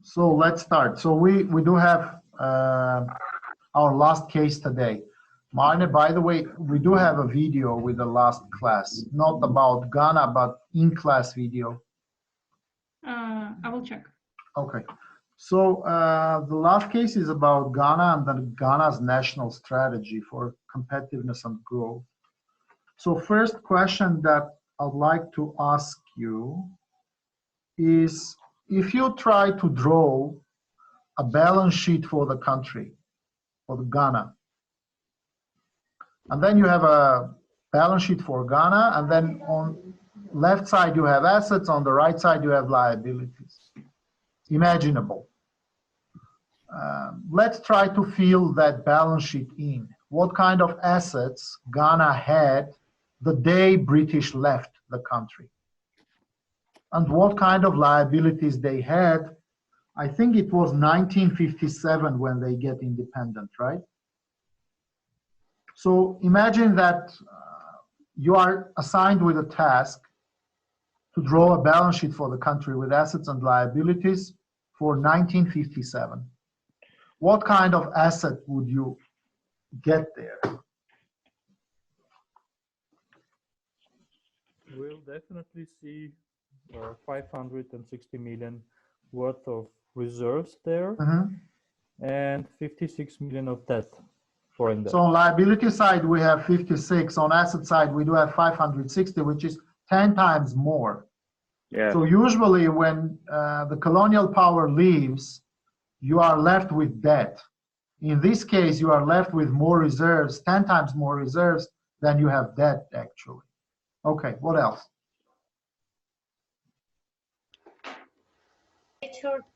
So let's start. So we do have our last case today. Marne, by the way, we do have a video with the last class, not about Ghana, but in-class video. I will check. Okay. So the last case is about Ghana and then Ghana's national strategy for competitiveness and growth. So first question that I'd like to ask you is, if you try to draw a balance sheet for the country, for Ghana, and then you have a balance sheet for Ghana, and then on left side you have assets, on the right side you have liabilities. Imaginable. Let's try to fill that balance sheet in. What kind of assets Ghana had the day British left the country? And what kind of liabilities they had? I think it was 1957 when they get independent, right? So imagine that you are assigned with a task to draw a balance sheet for the country with assets and liabilities for 1957. What kind of asset would you get there? We'll definitely see 560 million worth of reserves there, and 56 million of debt, foreign debt. So on liability side, we have 56. On asset side, we do have 560, which is 10 times more. Yeah. So usually when the colonial power leaves, you are left with debt. In this case, you are left with more reserves, 10 times more reserves than you have debt, actually. Okay, what else?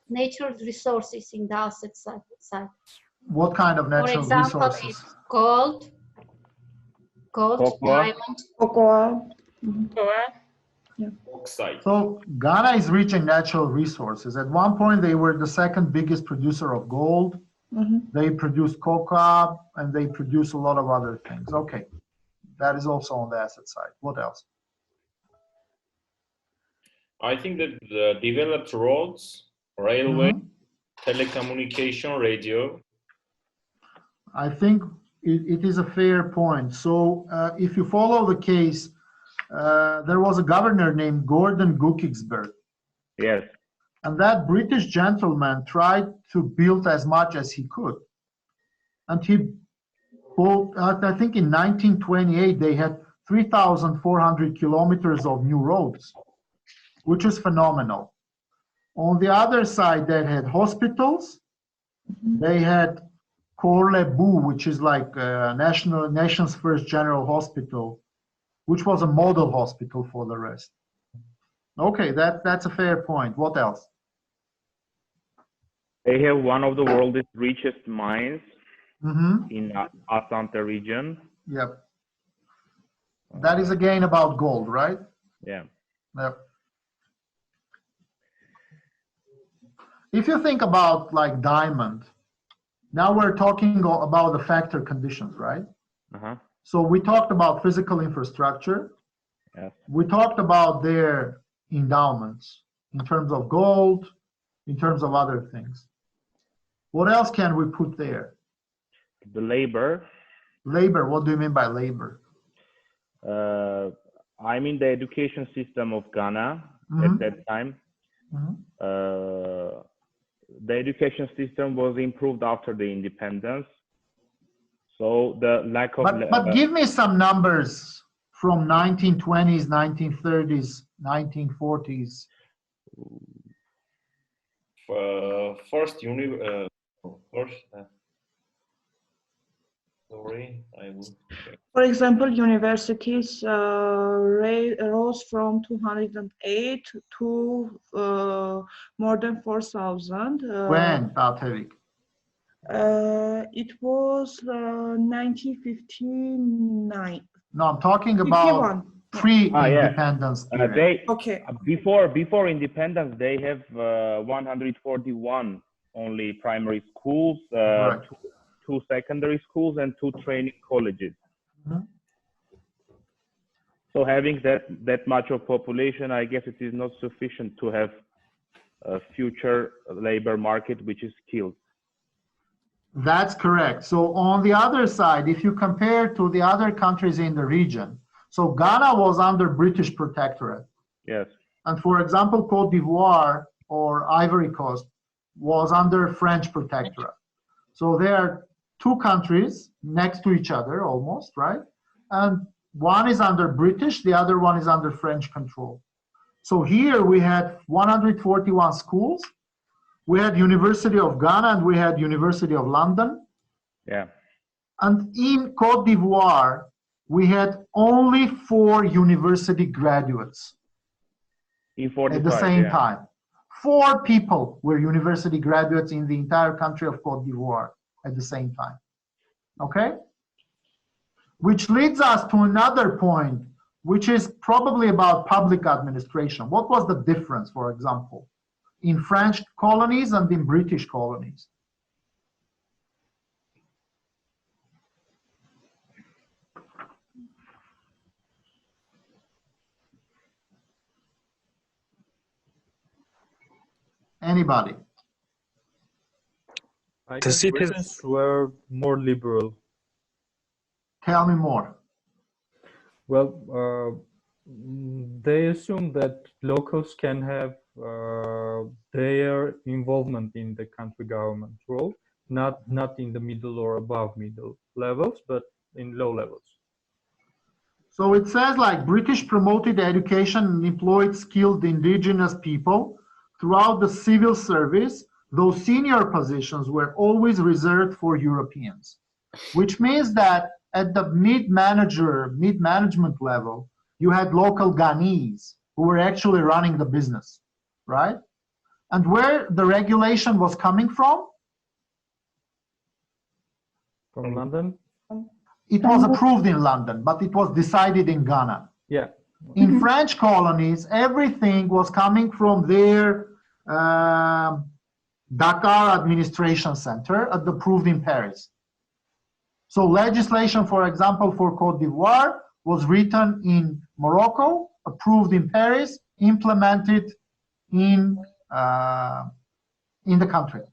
Natural resources in the asset side. What kind of natural For example, resources? it's gold, diamond. Cocoa. Oxide. So Ghana is rich in natural resources. At one point, they were the second biggest producer of gold. They produce cocoa, and they produce a lot of other things. Okay, that is also on the asset side. What else? I think that the developed roads, railway, telecommunication, radio. I think it is a fair point. So if you follow the case, there was a governor named Gordon Gukixberg. Yes. And that British gentleman tried to build as much as he could. And he built, I think in 1928, they had 3,400 kilometers of new roads, which is phenomenal. On the other side, they had hospitals. They had Korle-Bu, which is like nation's first general hospital, which was a model hospital for the rest. Okay, that's a fair point. What else? They have one of the world's richest mines in Asante region. Yep. That is again about gold, right? Yeah. Yep. If you think about like diamond, now we're talking about the factor conditions, right? So we talked about physical infrastructure. Yes. We talked about their endowments in terms of gold, in terms of other things. What else can we put there? The labor. Labor, what do you mean by labor? I mean the education system of Ghana at that time. The education system was improved after the independence. So the lack of... But give me some numbers from 1920s, 1930s, 1940s. For example, universities rose from 208 to more than 4,000. When, Tavik? It was 1959. No, I'm talking about pre-independence. Before independence, they have 141 only primary schools, two secondary schools, and 2 training colleges. So having that much of population, I guess it is not sufficient to have future labor market, which is skilled. That's correct. So on the other side, if you compare to the other countries in the region, so Ghana was under British protectorate. Yes. And for example, Cote d'Ivoire or Ivory Coast was under French protectorate. So there are two countries next to each other almost, right? And one is under British, the other one is under French control. So here we had 141 schools. We had University of Ghana and we had University of London. Yeah. And in Cote d'Ivoire, we had only 4 university graduates at the same time. 4 people were university graduates in the entire country of Cote d'Ivoire at the same time. Okay? Which leads us to another point, which is probably about public administration. What was the difference, for example, in French colonies and in British colonies? Anybody? I The guess citizens- Britons were more liberal. Tell me more. Well, they assume that locals can have their involvement in the country government role, not in the middle or above middle levels, but in low levels. So it says like British promoted education and employed skilled indigenous people throughout the civil service. Those senior positions were always reserved for Europeans, which means that at the mid-management level, you had local Ghanese who were actually running the business, right? And where the regulation was coming from? From London? It was approved in London, but it was decided in Ghana. Yeah. In French colonies, everything was coming from their Dakar Administration Center, approved in Paris. So legislation, for example, for Cote d'Ivoire was written in Morocco, approved in Paris, implemented in the country.